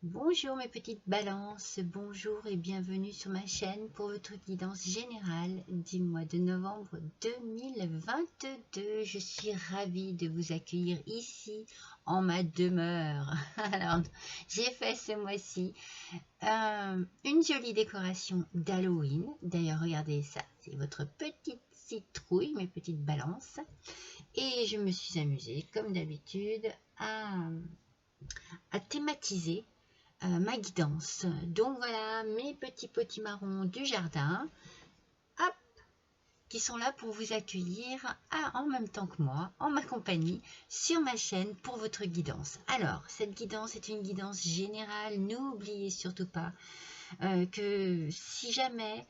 Bonjour mes petites balances, bonjour et bienvenue sur ma chaîne pour votre guidance générale du mois de novembre 2022. Je suis ravie de vous accueillir ici en ma demeure. Alors, j'ai fait ce mois-ci une jolie décoration d'Halloween. D'ailleurs, regardez ça, c'est votre petite citrouille, mes petites balances. Et je me suis amusée, comme d'habitude, à thématiser ma guidance. Donc voilà mes petits potimarrons du jardin, hop, qui sont là pour vous accueillir en même temps que moi, en ma compagnie, sur ma chaîne pour votre guidance. Alors, cette guidance est une guidance générale. N'oubliez surtout pas que si jamais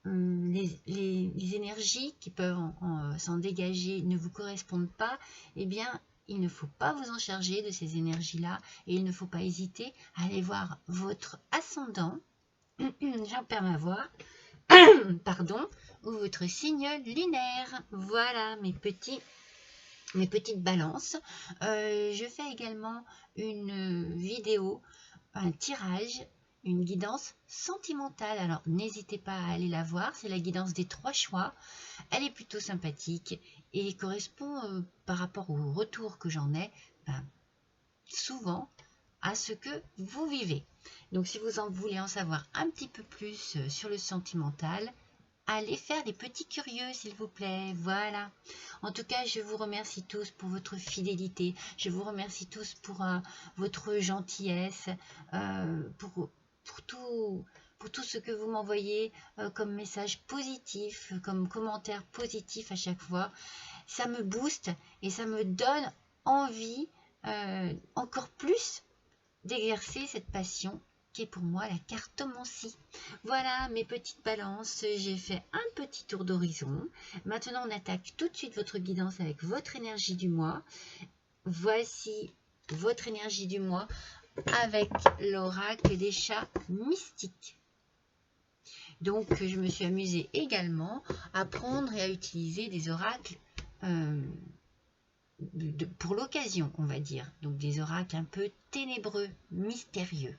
les énergies qui peuvent s'en dégager ne vous correspondent pas, eh bien, il ne faut pas vous en charger de ces énergies-là et il ne faut pas hésiter à aller voir votre ascendant, j'en perds ma voix, pardon, ou votre signe lunaire. Voilà mes petites balances. Je fais également une vidéo, un tirage, une guidance sentimentale. Alors n'hésitez pas à aller la voir, c'est la guidance des 3 choix. Elle est plutôt sympathique et correspond par rapport au retour que j'en ai, souvent à ce que vous vivez. Donc si vous en voulez en savoir un petit peu plus sur le sentimental, allez faire les petits curieux s'il vous plaît. Voilà. En tout cas, je vous remercie tous pour votre fidélité. Je vous remercie tous pour votre gentillesse, pour tout ce que vous m'envoyez comme message positif, comme commentaire positif à chaque fois. Ça me booste et ça me donne envie encore plus d'exercer cette passion qui est pour moi la cartomancie. Voilà mes petites balances, j'ai fait un petit tour d'horizon. Maintenant on attaque tout de suite votre guidance avec votre énergie du mois. Voici votre énergie du mois avec l'oracle des chats mystiques. Donc je me suis amusée également à prendre et à utiliser des oracles pour l'occasion, on va dire. Donc des oracles un peu ténébreux, mystérieux.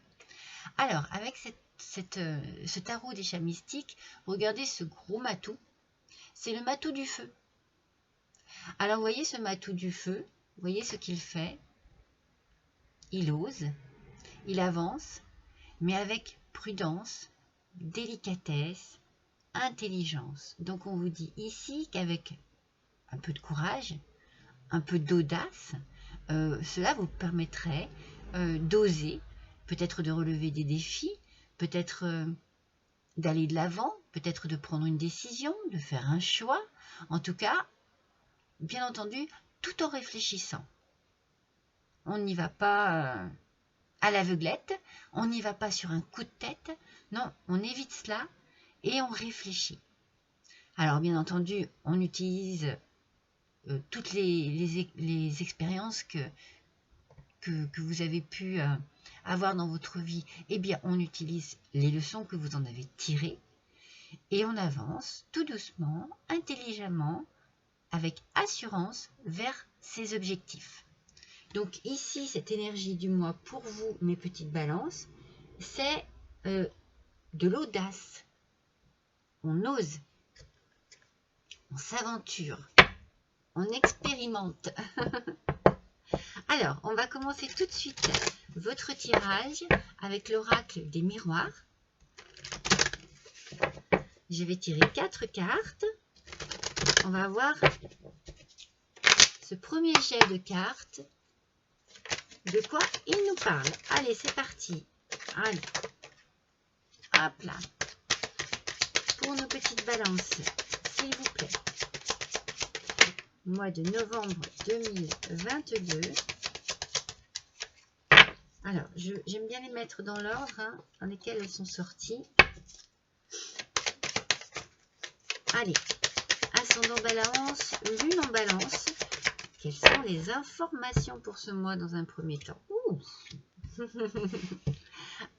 Alors, avec ce tarot des chats mystiques, regardez ce gros matou. C'est le matou du feu. Alors, vous voyez ce matou du feu, vous voyez ce qu'il fait. Il ose, il avance, mais avec prudence, délicatesse, intelligence. Donc, on vous dit ici qu'avec un peu de courage, un peu d'audace, cela vous permettrait d'oser, peut-être de relever des défis, peut-être d'aller de l'avant, peut-être de prendre une décision, de faire un choix. En tout cas, bien entendu, tout en réfléchissant. On n'y va pas à l'aveuglette, on n'y va pas sur un coup de tête. Non, on évite cela et on réfléchit. Alors, bien entendu, on utilise toutes les expériences que vous avez pu avoir dans votre vie. Eh bien, on utilise les leçons que vous en avez tirées et on avance tout doucement, intelligemment, avec assurance vers ses objectifs. Donc ici, cette énergie du mois pour vous, mes petites balances, c'est de l'audace. On ose, on s'aventure, on expérimente. Alors, on va commencer tout de suite votre tirage avec l'oracle des miroirs. Je vais tirer 4 cartes. On va voir ce premier jet de cartes. De quoi il nous parle. Allez, c'est parti. Allez. Hop là. Pour nos petites balances, s'il vous plaît. Mois de novembre 2022. Alors, j'aime bien les mettre dans l'ordre dans lequel elles sont sorties. Allez. Ascendant balance, lune en balance. Quelles sont les informations pour ce mois dans un premier temps?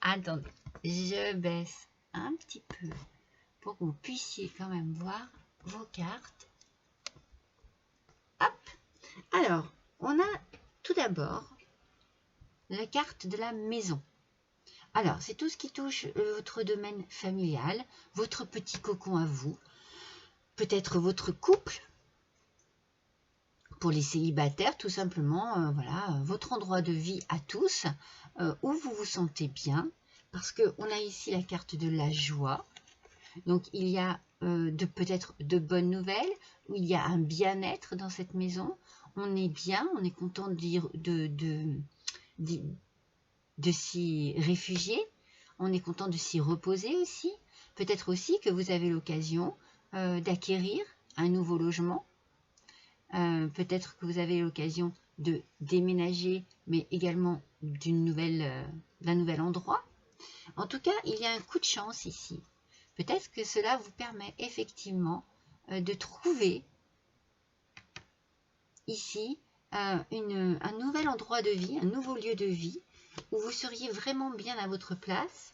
Attendez, je baisse un petit peu pour que vous puissiez quand même voir vos cartes. Hop. Alors, on a tout d'abord la carte de la maison. Alors, c'est tout ce qui touche votre domaine familial, votre petit cocon à vous, peut-être votre couple, pour les célibataires, tout simplement, voilà, votre endroit de vie à tous, où vous vous sentez bien, parce qu'on a ici la carte de la joie. Donc, il y a peut-être de bonnes nouvelles, où il y a un bien-être dans cette maison. On est bien, on est content de s'y réfugier. On est content de s'y reposer aussi. Peut-être aussi que vous avez l'occasion d'acquérir un nouveau logement. Peut-être que vous avez l'occasion de déménager, mais également d'un nouvel endroit. En tout cas, il y a un coup de chance ici. Peut-être que cela vous permet effectivement de trouver ici un nouvel endroit de vie, un nouveau lieu de vie, où vous seriez vraiment bien à votre place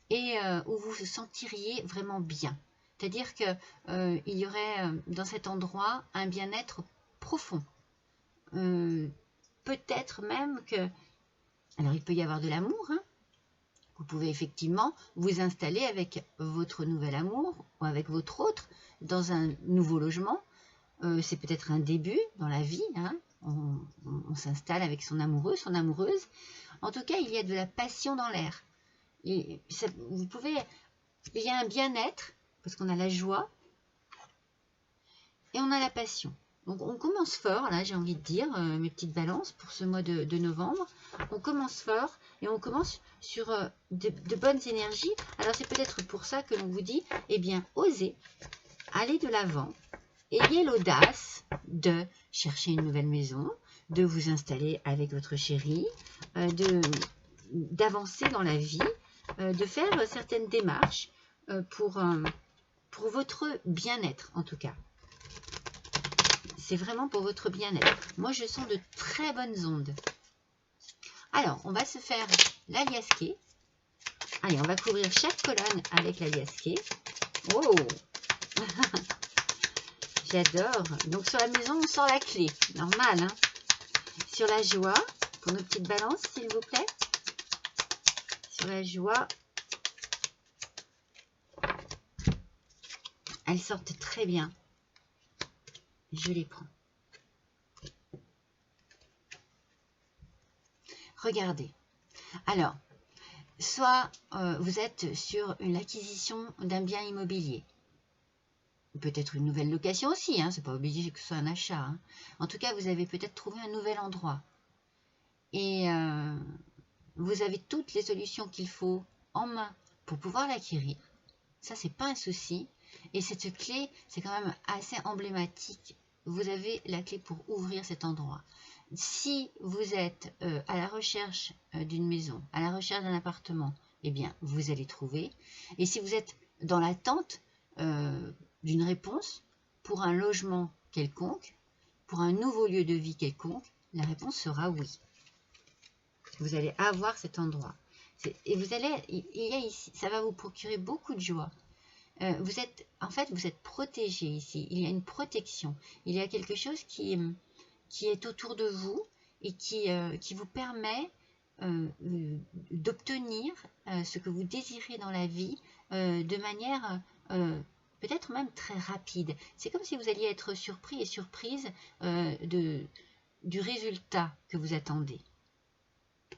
et où vous vous sentiriez vraiment bien. C'est-à-dire qu'il y aurait dans cet endroit un bien-être profond. Peut-être même que... Alors, il peut y avoir de l'amour, hein. Vous pouvez effectivement vous installer avec votre nouvel amour ou avec votre autre dans un nouveau logement. C'est peut-être un début dans la vie, hein. On s'installe avec son amoureux, son amoureuse. En tout cas, il y a de la passion dans l'air. Il y a un bien-être, parce qu'on a la joie, et on a la passion. Donc on commence fort, là j'ai envie de dire, mes petites balances pour ce mois de novembre. On commence fort et on commence sur de bonnes énergies. Alors c'est peut-être pour ça que l'on vous dit, eh bien osez, allez de l'avant, ayez l'audace de chercher une nouvelle maison, de vous installer avec votre chéri, d'avancer dans la vie, de faire certaines démarches pour votre bien-être en tout cas. C'est vraiment pour votre bien-être. Moi, je sens de très bonnes ondes. Alors, on va se faire l'aliasqué. Allez, on va couvrir chaque colonne avec l'aliasqué. Oh j'adore. Donc, sur la maison, on sort la clé. Normal, hein. Sur la joie, pour nos petites balances, s'il vous plaît. Sur la joie, elles sortent très bien. Je les prends. Regardez. Alors, soit vous êtes sur l'acquisition d'un bien immobilier. Peut-être une nouvelle location aussi, hein, c'est pas obligé que ce soit un achat. Hein. En tout cas, vous avez peut-être trouvé un nouvel endroit. Et vous avez toutes les solutions qu'il faut en main pour pouvoir l'acquérir. Ça, c'est pas un souci. Et cette clé, c'est quand même assez emblématique. Vous avez la clé pour ouvrir cet endroit. Si vous êtes à la recherche d'une maison, à la recherche d'un appartement, eh bien, vous allez trouver. Et si vous êtes dans l'attente d'une réponse pour un logement quelconque, pour un nouveau lieu de vie quelconque, la réponse sera oui. Vous allez avoir cet endroit. Et vous allez, il y a ici, ça va vous procurer beaucoup de joie. Vous êtes protégé ici. Il y a une protection. Il y a quelque chose qui est autour de vous et qui vous permet d'obtenir ce que vous désirez dans la vie de manière peut-être même très rapide. C'est comme si vous alliez être surpris et surprise du résultat que vous attendez.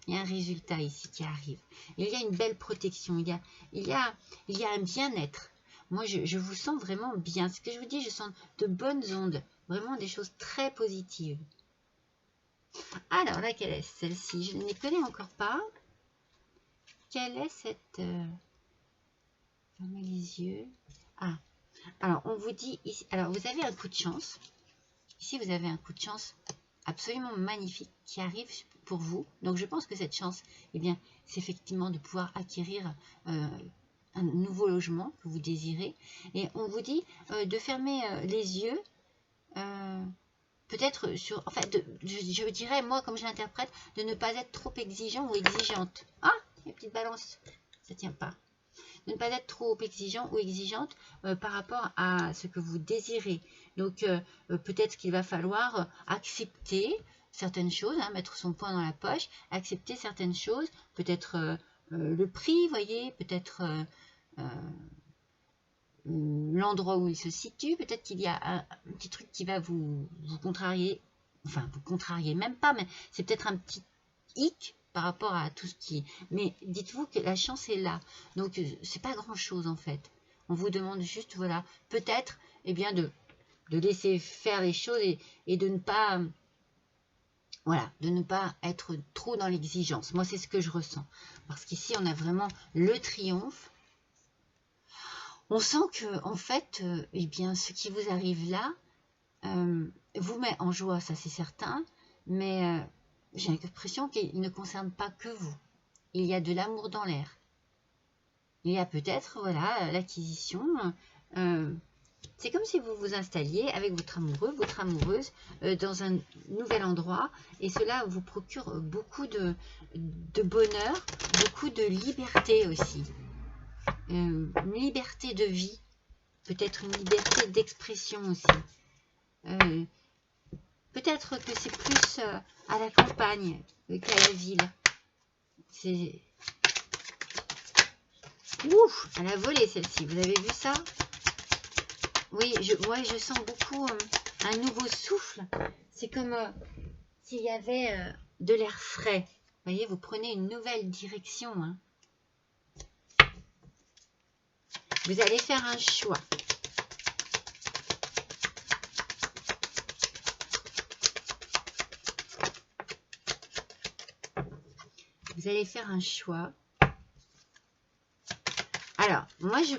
Il y a un résultat ici qui arrive. Il y a une belle protection. Il y a un bien-être. Moi, je vous sens vraiment bien. Ce que je vous dis, je sens de bonnes ondes. Vraiment des choses très positives. Alors, laquelle est celle-ci? Je ne les connais encore pas. Quelle est cette... Fermez les yeux. Ah, alors on vous dit ici... Alors, vous avez un coup de chance. Ici, vous avez un coup de chance absolument magnifique qui arrive pour vous. Donc, je pense que cette chance, eh bien, c'est effectivement de pouvoir acquérir un nouveau logement que vous désirez. Et on vous dit de fermer les yeux... peut-être sur, en fait, je dirais, moi, comme je l'interprète, de ne pas être trop exigeant ou exigeante. Ah, les petites balances, ça tient pas. De ne pas être trop exigeant ou exigeante par rapport à ce que vous désirez. Donc, peut-être qu'il va falloir accepter certaines choses, hein, mettre son poing dans la poche, accepter certaines choses, peut-être le prix, voyez, peut-être l'endroit où il se situe, peut-être qu'il y a un petit truc qui va vous contrarier, enfin vous contrarier même pas, mais c'est peut-être un petit hic par rapport à tout ce qui... Mais dites-vous que la chance est là, donc c'est pas grand-chose en fait. On vous demande juste, voilà, peut-être, eh bien, de laisser faire les choses et de ne pas... Voilà, de ne pas être trop dans l'exigence. Moi, c'est ce que je ressens. Parce qu'ici, on a vraiment le triomphe. On sent que, en fait, eh bien, ce qui vous arrive là vous met en joie, ça c'est certain. Mais j'ai l'impression qu'il ne concerne pas que vous. Il y a de l'amour dans l'air. Il y a peut-être, voilà, l'acquisition. C'est comme si vous vous installiez avec votre amoureux, votre amoureuse, dans un nouvel endroit. Et cela vous procure beaucoup de bonheur, beaucoup de liberté aussi. Une liberté de vie, peut-être une liberté d'expression aussi. Peut-être que c'est plus à la campagne qu'à la ville. C'est... Ouf, à la volée celle-ci, vous avez vu ça? Oui, je sens beaucoup un nouveau souffle. C'est comme s'il y avait de l'air frais. Vous voyez, vous prenez une nouvelle direction. Hein. Vous allez faire un choix. Vous allez faire un choix. Alors, moi je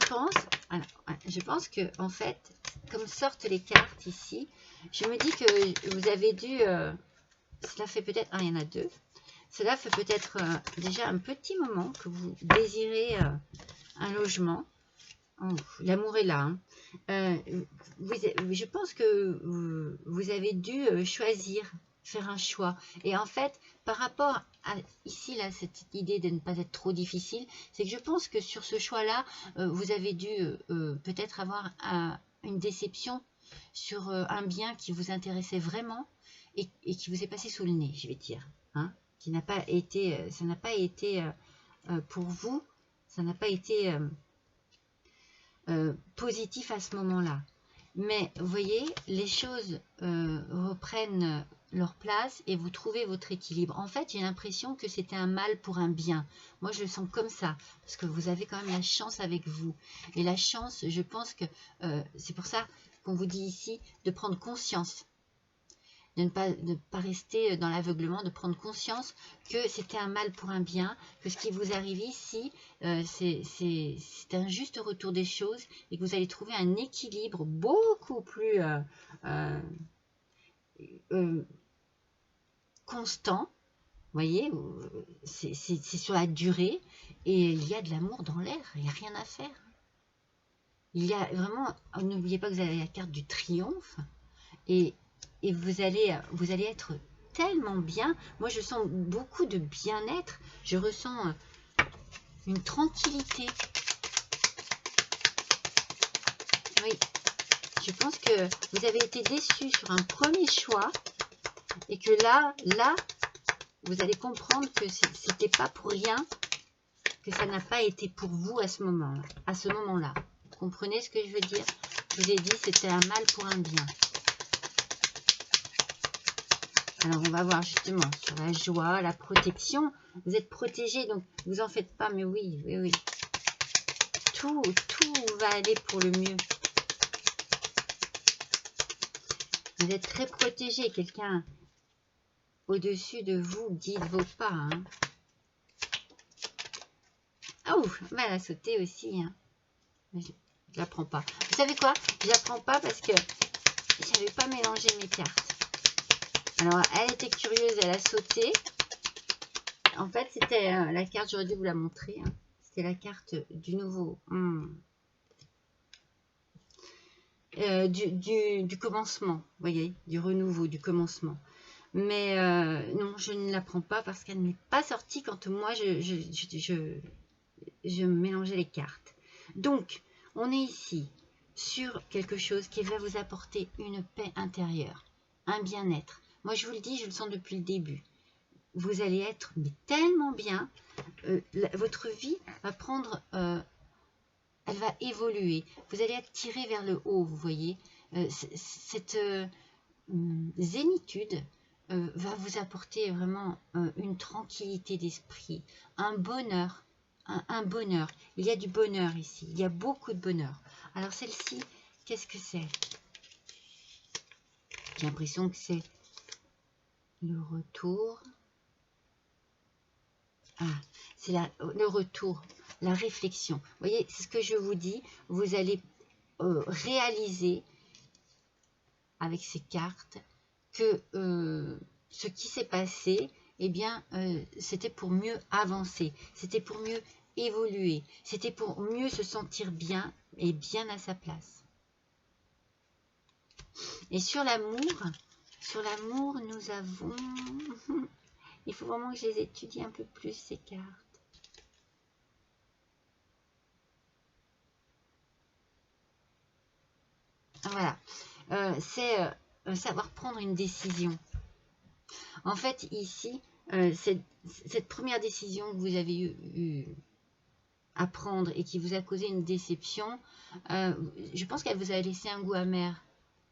pense que en fait, comme sortent les cartes ici, je me dis que vous avez dû, cela fait peut-être, il y en a deux, cela fait peut-être déjà un petit moment que vous désirez un logement. Oh, l'amour est là. Hein. Je pense que vous avez dû choisir, faire un choix. Et en fait, par rapport à ici, là, cette idée de ne pas être trop difficile, c'est que je pense que sur ce choix-là, vous avez dû peut-être avoir une déception sur un bien qui vous intéressait vraiment et qui vous est passé sous le nez, je vais dire. Hein, qui n'a pas été, ça n'a pas été pour vous, ça n'a pas été... positif à ce moment-là. Mais vous voyez, les choses reprennent leur place et vous trouvez votre équilibre. En fait, j'ai l'impression que c'était un mal pour un bien. Moi, je le sens comme ça, parce que vous avez quand même la chance avec vous. Et la chance, je pense que c'est pour ça qu'on vous dit ici de prendre conscience. De ne pas rester dans l'aveuglement, de prendre conscience que c'était un mal pour un bien, que ce qui vous arrive ici, c'est un juste retour des choses et que vous allez trouver un équilibre beaucoup plus constant. Vous voyez, c'est sur la durée et il y a de l'amour dans l'air, il n'y a rien à faire. Il y a vraiment, n'oubliez pas que vous avez la carte du triomphe et vous allez être tellement bien. Moi, je sens beaucoup de bien-être. Je ressens une tranquillité. Oui, je pense que vous avez été déçu sur un premier choix et que là, vous allez comprendre que c'était pas pour rien, que ça n'a pas été pour vous à ce moment-là. Vous comprenez ce que je veux dire? Je vous ai dit, c'était un mal pour un bien. Alors, on va voir justement sur la joie, la protection. Vous êtes protégé, donc vous en faites pas, mais oui. Tout va aller pour le mieux. Vous êtes très protégé. Quelqu'un au-dessus de vous guide vos pas. Hein. Oh, elle a sauté aussi. Hein. Je ne la prends pas. Vous savez quoi? Je la prends pas parce que je n'avais pas mélangé mes cartes. Alors, elle était curieuse, elle a sauté. En fait, c'était la carte, j'aurais dû vous la montrer. Hein. C'était la carte du nouveau... du commencement, vous voyez, du renouveau, du commencement. Mais non, je ne la prends pas parce qu'elle n'est pas sortie quand moi, je mélangeais les cartes. Donc, on est ici sur quelque chose qui va vous apporter une paix intérieure, un bien-être. Moi, je vous le dis, je le sens depuis le début. Vous allez être mais tellement bien. votre vie va prendre, elle va évoluer. Vous allez être tiré vers le haut, vous voyez. Cette zénitude va vous apporter vraiment une tranquillité d'esprit, un bonheur, un bonheur. Il y a du bonheur ici, il y a beaucoup de bonheur. Alors celle-ci, qu'est-ce que c'est? J'ai l'impression que c'est le retour. Ah, c'est le retour, la réflexion. Vous voyez, c'est ce que je vous dis. Vous allez réaliser avec ces cartes que ce qui s'est passé, eh bien, c'était pour mieux avancer, c'était pour mieux évoluer, c'était pour mieux se sentir bien et bien à sa place. Et sur l'amour, nous avons... Il faut vraiment que je les étudie un peu plus, ces cartes. Voilà, c'est savoir prendre une décision. En fait, ici, cette première décision que vous avez eu à prendre et qui vous a causé une déception, je pense qu'elle vous a laissé un goût amer.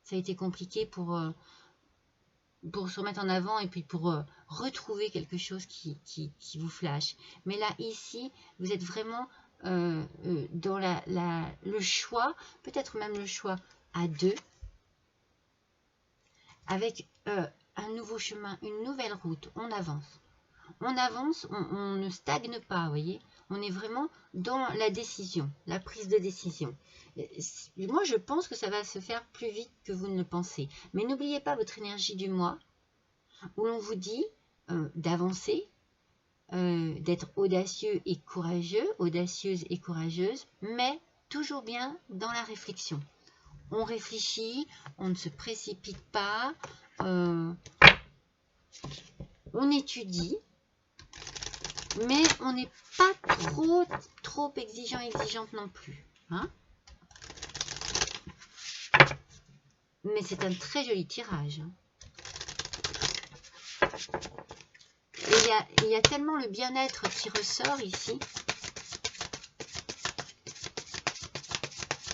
Ça a été compliqué pour se remettre en avant et puis pour retrouver quelque chose qui vous flash. Mais là, ici, vous êtes vraiment dans le choix, peut-être même le choix à deux, avec un nouveau chemin, une nouvelle route. On avance. On avance, on ne stagne pas, vous voyez. On est vraiment dans la décision, la prise de décision. Moi, je pense que ça va se faire plus vite que vous ne le pensez. Mais n'oubliez pas votre énergie du mois, où l'on vous dit d'avancer, d'être audacieux et courageux, audacieuse et courageuse, mais toujours bien dans la réflexion. On réfléchit, on ne se précipite pas, on étudie, mais on n'est pas trop exigeante non plus. Hein, mais c'est un très joli tirage. Hein. Il y a tellement le bien-être qui ressort ici.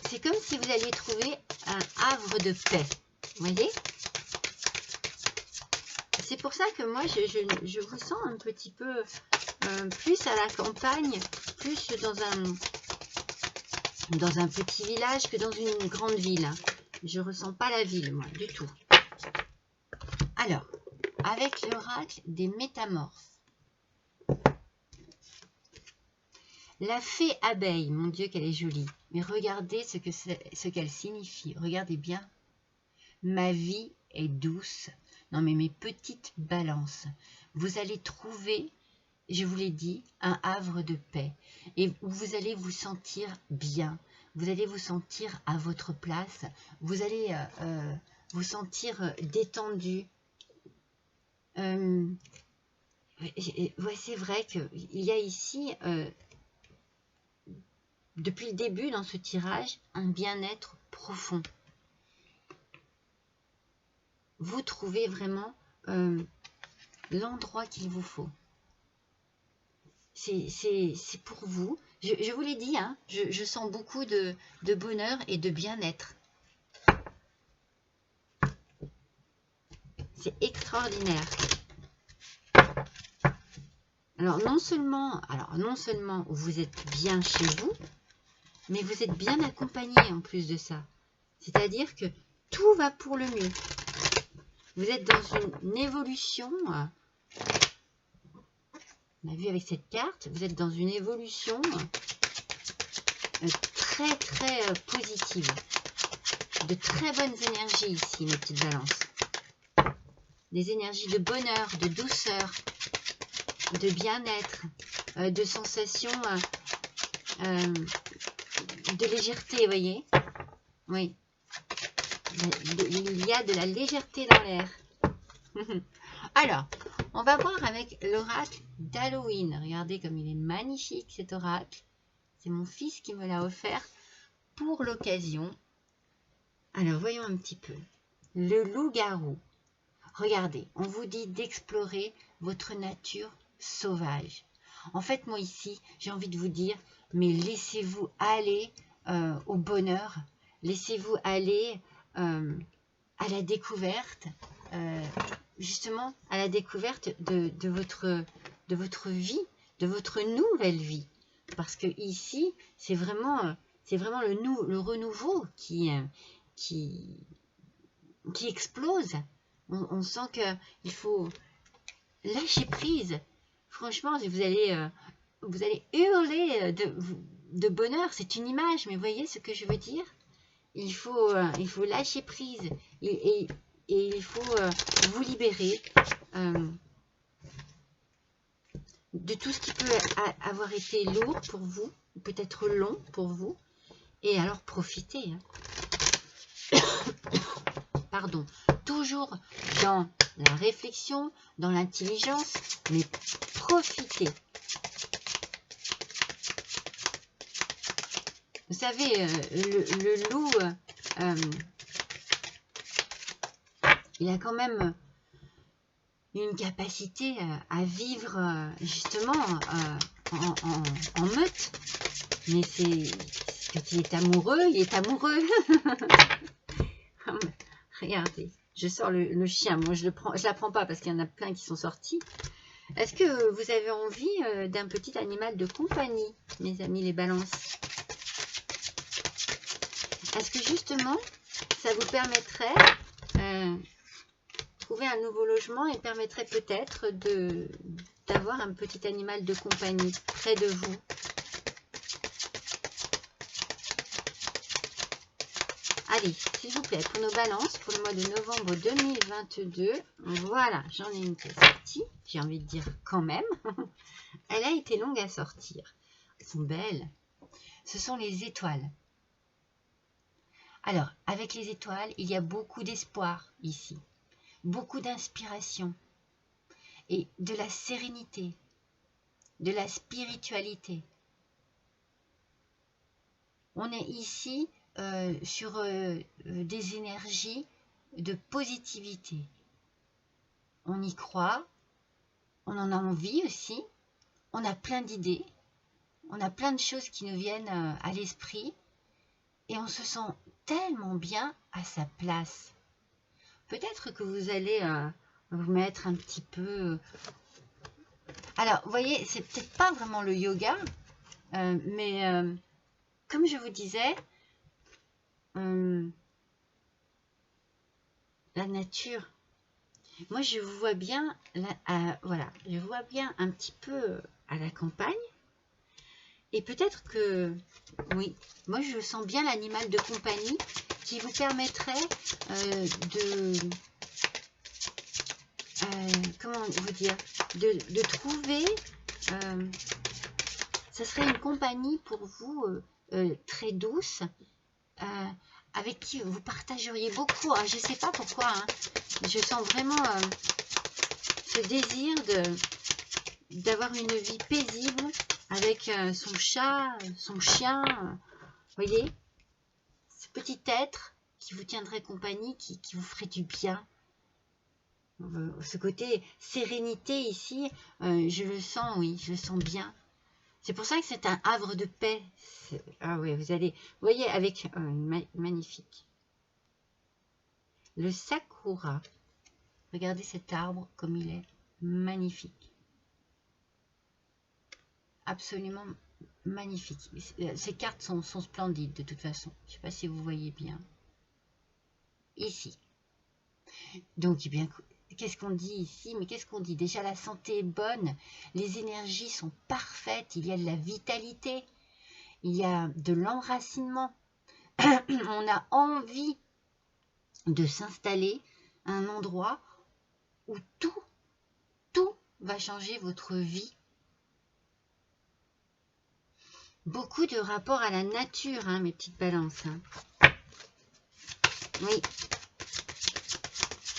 C'est comme si vous alliez trouver un havre de paix. Vous voyez? C'est pour ça que moi, je vous sens un petit peu plus à la campagne, plus dans un petit village que dans une grande ville. Je ne ressens pas la ville, moi, du tout. Alors, avec l'oracle des métamorphes. La fée abeille, mon Dieu, qu'elle est jolie. Mais regardez ce qu'elle signifie. Regardez bien. Ma vie est douce. Non, mais mes petites balances. Vous allez trouver, je vous l'ai dit, un havre de paix. Et vous allez vous sentir bien. Vous allez vous sentir à votre place. Vous allez vous sentir détendu. Ouais, c'est vrai qu'il y a ici... depuis le début dans ce tirage, un bien-être profond. Vous trouvez vraiment l'endroit qu'il vous faut. C'est pour vous. Je vous l'ai dit, hein, je sens beaucoup de bonheur et de bien-être. C'est extraordinaire. Alors non seulement vous êtes bien chez vous, mais vous êtes bien accompagné en plus de ça. C'est-à-dire que tout va pour le mieux. Vous êtes dans une évolution. On a vu avec cette carte, vous êtes dans une évolution très positive. De très bonnes énergies ici, mes petites balances. Des énergies de bonheur, de douceur, de bien-être, de sensations de légèreté, vous voyez? Oui. Il y a de la légèreté dans l'air. Alors, on va voir avec l'oracle d'Halloween. Regardez comme il est magnifique cet oracle. C'est mon fils qui me l'a offert pour l'occasion. Alors, voyons un petit peu. Le loup-garou. Regardez, on vous dit d'explorer votre nature sauvage. En fait, moi ici, j'ai envie de vous dire, mais laissez-vous aller au bonheur. Laissez-vous aller à la découverte, justement à la découverte de votre vie, de votre nouvelle vie. Parce que ici, c'est vraiment le renouveau qui explose. On sent qu'il faut lâcher prise. Franchement, vous allez hurler de bonheur. C'est une image, mais vous voyez ce que je veux dire? Il faut lâcher prise et il faut vous libérer de tout ce qui peut avoir été lourd pour vous, peut-être long pour vous. Et alors profitez. Pardon. Toujours dans la réflexion, dans l'intelligence, mais profitez. Vous savez, le loup, il a quand même une capacité à vivre justement en meute. Mais c'est quand il est amoureux, il est amoureux. Regardez, je sors le chien. Moi, je la prends pas parce qu'il y en a plein qui sont sortis. Est-ce que vous avez envie d'un petit animal de compagnie, mes amis les balances? Est-ce que justement, ça vous permettrait trouver un nouveau logement et permettrait peut-être d'avoir un petit animal de compagnie près de vous? Allez, s'il vous plaît, pour nos balances, pour le mois de novembre 2022, voilà, j'en ai une qui est sortie, j'ai envie de dire quand même. Elle a été longue à sortir. Elles sont belles. Ce sont les étoiles. Alors, avec les étoiles, il y a beaucoup d'espoir ici, beaucoup d'inspiration et de la sérénité, de la spiritualité. On est ici sur des énergies de positivité. On y croit, on en a envie aussi, on a plein d'idées, on a plein de choses qui nous viennent à l'esprit et on se sent tellement bien à sa place. Peut-être que vous allez vous mettre un petit peu... Alors, vous voyez, c'est peut-être pas vraiment le yoga, mais comme je vous disais, la nature. Moi, je vous vois bien, voilà, je vois bien un petit peu à la campagne. Et peut-être que, oui, moi je sens bien l'animal de compagnie qui vous permettrait comment vous dire, de trouver, ça serait une compagnie pour vous très douce, avec qui vous partageriez beaucoup. Je ne sais pas pourquoi, hein, je sens vraiment ce désir d'avoir une vie paisible avec son chat, son chien, vous voyez, ce petit être qui vous tiendrait compagnie, qui vous ferait du bien. Ce côté sérénité ici, je le sens, oui, je le sens bien. C'est pour ça que c'est un havre de paix. Ah oui, vous allez, vous voyez, avec magnifique. Le sakura. Regardez cet arbre comme il est magnifique. Absolument magnifique. Ces cartes sont splendides de toute façon. Je ne sais pas si vous voyez bien. Ici. Donc, eh bien, qu'est-ce qu'on dit ici? Mais qu'est-ce qu'on dit? Déjà, la santé est bonne. Les énergies sont parfaites. Il y a de la vitalité. Il y a de l'enracinement. On a envie de s'installer à un endroit où tout va changer votre vie. Beaucoup de rapports à la nature, hein, mes petites balances. Hein. Oui.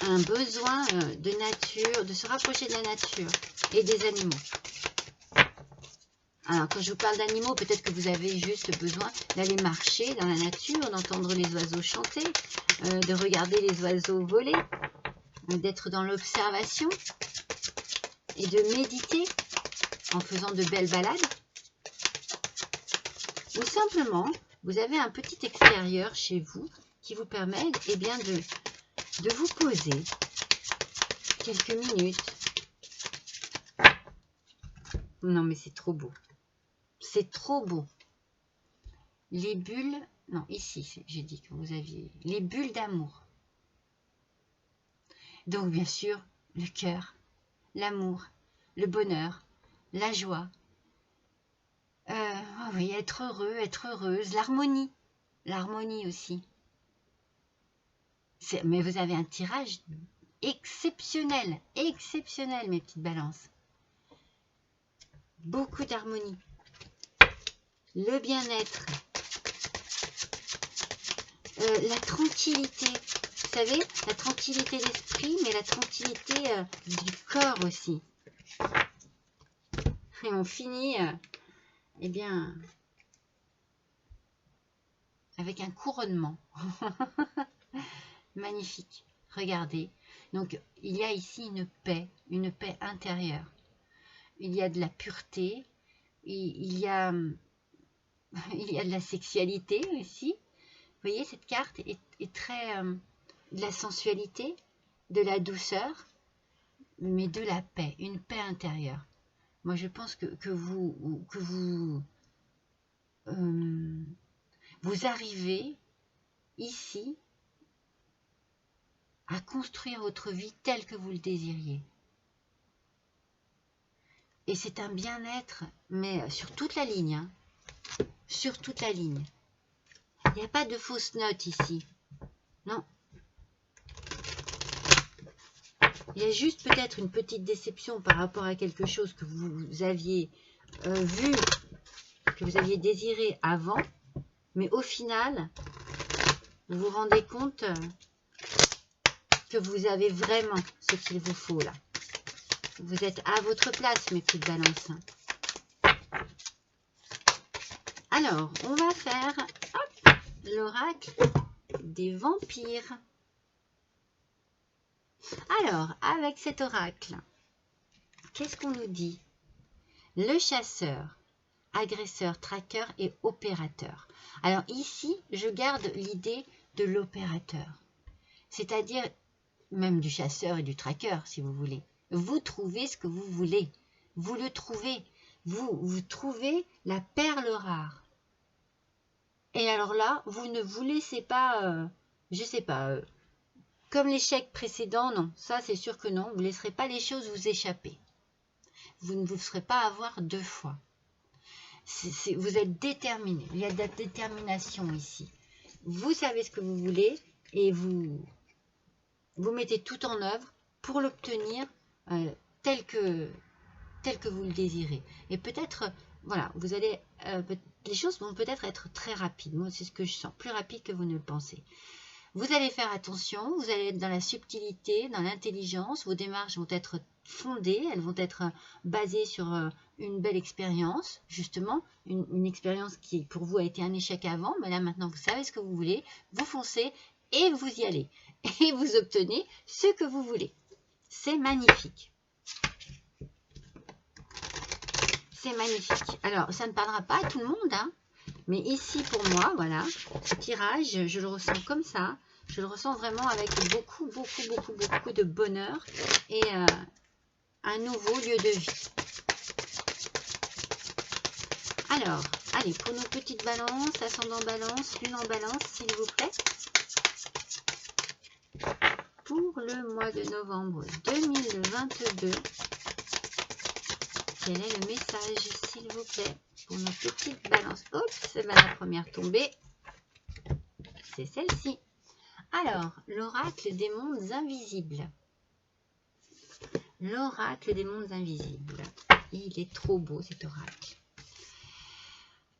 Un besoin de nature, de se rapprocher de la nature et des animaux. Alors, quand je vous parle d'animaux, peut-être que vous avez juste besoin d'aller marcher dans la nature, d'entendre les oiseaux chanter, de regarder les oiseaux voler, d'être dans l'observation et de méditer. en faisant de belles balades. Ou simplement, vous avez un petit extérieur chez vous qui vous permet eh bien, de vous poser quelques minutes. Non, mais c'est trop beau. C'est trop beau. Les bulles, non, ici, j'ai dit que vous aviez les bulles d'amour. Donc, bien sûr, le cœur, l'amour, le bonheur, la joie. Oh oui, être heureux, être heureuse, l'harmonie. L'harmonie aussi. Mais vous avez un tirage exceptionnel, exceptionnel, mes petites balances. Beaucoup d'harmonie. Le bien-être. La tranquillité. Vous savez, la tranquillité d'esprit, mais la tranquillité du corps aussi. Et on finit, eh bien, avec un couronnement. Magnifique. Regardez. Donc, il y a ici une paix intérieure. Il y a de la pureté. Il y a de la sexualité aussi. Vous voyez, cette carte est très de la sensualité, de la douceur, mais de la paix, une paix intérieure. Moi, je pense que vous arrivez ici à construire votre vie telle que vous le désiriez. Et c'est un bien-être, mais sur toute la ligne. Hein. Sur toute la ligne. Il n'y a pas de fausses notes ici. Non. Il y a juste peut-être une petite déception par rapport à quelque chose que vous aviez vu, que vous aviez désiré avant. Mais au final, vous vous rendez compte que vous avez vraiment ce qu'il vous faut là. Vous êtes à votre place, mes petites balances. Alors, on va faire l'oracle des vampires. Alors, avec cet oracle, qu'est-ce qu'on nous dit? Le chasseur, agresseur, traqueur et opérateur. Alors ici, je garde l'idée de l'opérateur. C'est-à-dire, même du chasseur et du traqueur, si vous voulez. Vous trouvez ce que vous voulez. Vous le trouvez. Vous trouvez la perle rare. Et alors là, vous ne vous laissez pas, je sais pas, comme l'échec précédent, non. Ça, c'est sûr que non. Vous ne laisserez pas les choses vous échapper. Vous ne vous ferez pas avoir deux fois. Vous êtes déterminé. Il y a de la détermination ici. Vous savez ce que vous voulez et vous mettez tout en œuvre pour l'obtenir tel que vous le désirez. Et peut-être, voilà, vous allez, les choses vont peut-être être très rapides. Moi, c'est ce que je sens, plus rapide que vous ne le pensez. Vous allez faire attention, vous allez être dans la subtilité, dans l'intelligence, vos démarches vont être fondées, elles vont être basées sur une belle expérience, justement, une expérience qui pour vous a été un échec avant, mais là maintenant vous savez ce que vous voulez, vous foncez et vous y allez. Et vous obtenez ce que vous voulez. C'est magnifique. C'est magnifique. Alors, ça ne parlera pas à tout le monde, hein, mais ici, pour moi, voilà, ce tirage, je le ressens comme ça. Je le ressens vraiment avec beaucoup de bonheur et un nouveau lieu de vie. Alors, allez, pour nos petites balances, ascendant balance, lune en balance, s'il vous plaît. Pour le mois de novembre 2022, quel est le message, s'il vous plaît, pour nos petites balances? Oups, c'est la première tombée. C'est celle-ci. Alors, l'oracle des mondes invisibles. L'oracle des mondes invisibles. Il est trop beau, cet oracle.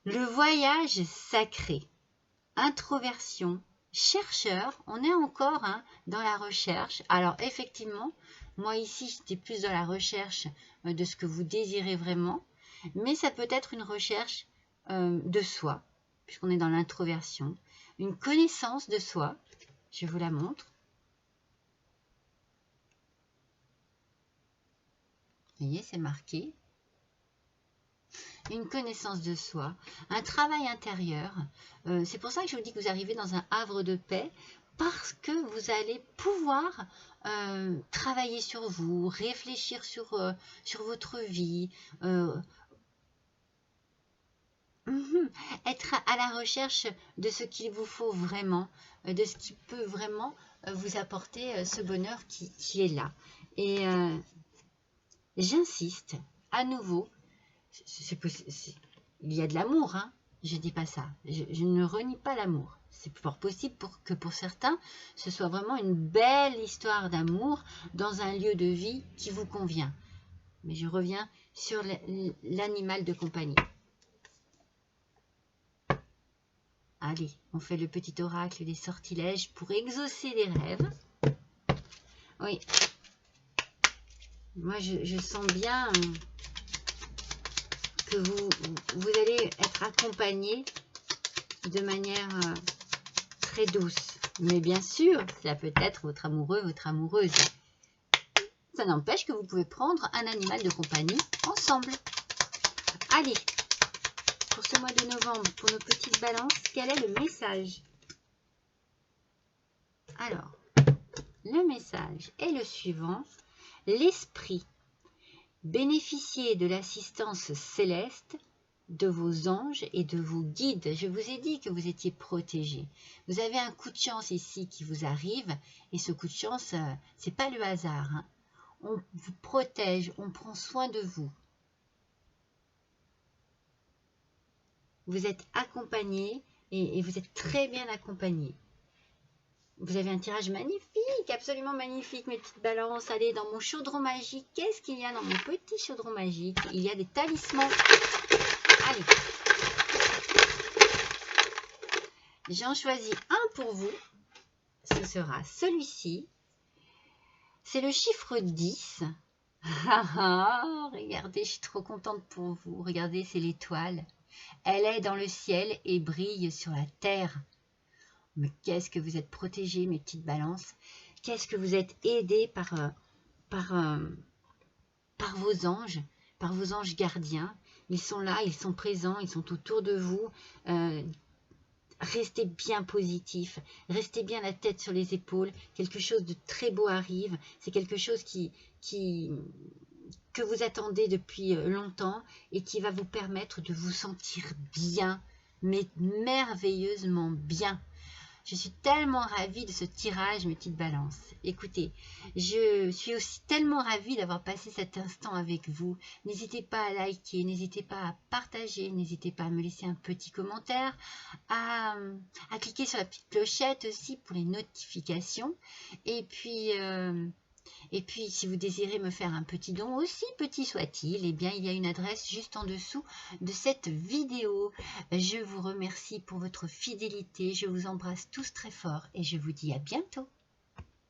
Le voyage sacré. Introversion. Chercheur. On est encore dans la recherche. Alors, effectivement, moi ici, j'étais plus dans la recherche de ce que vous désirez vraiment. Mais ça peut être une recherche de soi, puisqu'on est dans l'introversion. Une connaissance de soi. Je vous la montre. Vous voyez, c'est marqué. une connaissance de soi, un travail intérieur. C'est pour ça que je vous dis que vous arrivez dans un havre de paix, parce que vous allez pouvoir travailler sur vous, réfléchir sur votre vie, être à la recherche de ce qu'il vous faut vraiment, de ce qui peut vraiment vous apporter ce bonheur qui est là. Et j'insiste, à nouveau, il y a de l'amour, hein, je ne dis pas ça, je ne renie pas l'amour. C'est fort possible que pour certains, ce soit vraiment une belle histoire d'amour dans un lieu de vie qui vous convient. Mais je reviens sur l'animal de compagnie. Allez, on fait le petit oracle des sortilèges pour exaucer les rêves. Oui. Moi, je sens bien que vous allez être accompagné de manière très douce. Mais bien sûr, ça peut être votre amoureux, votre amoureuse. Ça n'empêche que vous pouvez prendre un animal de compagnie ensemble. Allez, pour ce mois de novembre, pour nos petites balances, quel est le message? Alors, le message est le suivant. L'esprit. Bénéficiez de l'assistance céleste, de vos anges et de vos guides. Je vous ai dit que vous étiez protégés. Vous avez un coup de chance ici qui vous arrive. Et ce coup de chance, c'est pas le hasard, hein. On vous protège, on prend soin de vous. Vous êtes accompagné et vous êtes très bien accompagné. Vous avez un tirage magnifique, absolument magnifique, mes petites balances. Allez, dans mon chaudron magique, qu'est-ce qu'il y a dans mon petit chaudron magique? Il y a des talismans. Allez. J'en choisis un pour vous. Ce sera celui-ci. C'est le chiffre 10. Regardez, je suis trop contente pour vous. Regardez, c'est l'étoile. Elle est dans le ciel et brille sur la terre. Mais qu'est-ce que vous êtes protégés, mes petites balances? Qu'est-ce que vous êtes aidés par vos anges gardiens? Ils sont là, ils sont présents, ils sont autour de vous. Restez bien positif, restez bien la tête sur les épaules. Quelque chose de très beau arrive. C'est quelque chose que vous attendez depuis longtemps et qui va vous permettre de vous sentir bien, mais merveilleusement bien. Je suis tellement ravie de ce tirage, mes petites balances. Écoutez, je suis aussi tellement ravie d'avoir passé cet instant avec vous. N'hésitez pas à liker, n'hésitez pas à partager, n'hésitez pas à me laisser un petit commentaire, à cliquer sur la petite clochette aussi pour les notifications. Et puis, si vous désirez me faire un petit don, aussi petit soit-il, eh bien, il y a une adresse juste en dessous de cette vidéo. Je vous remercie pour votre fidélité. Je vous embrasse tous très fort et je vous dis à bientôt.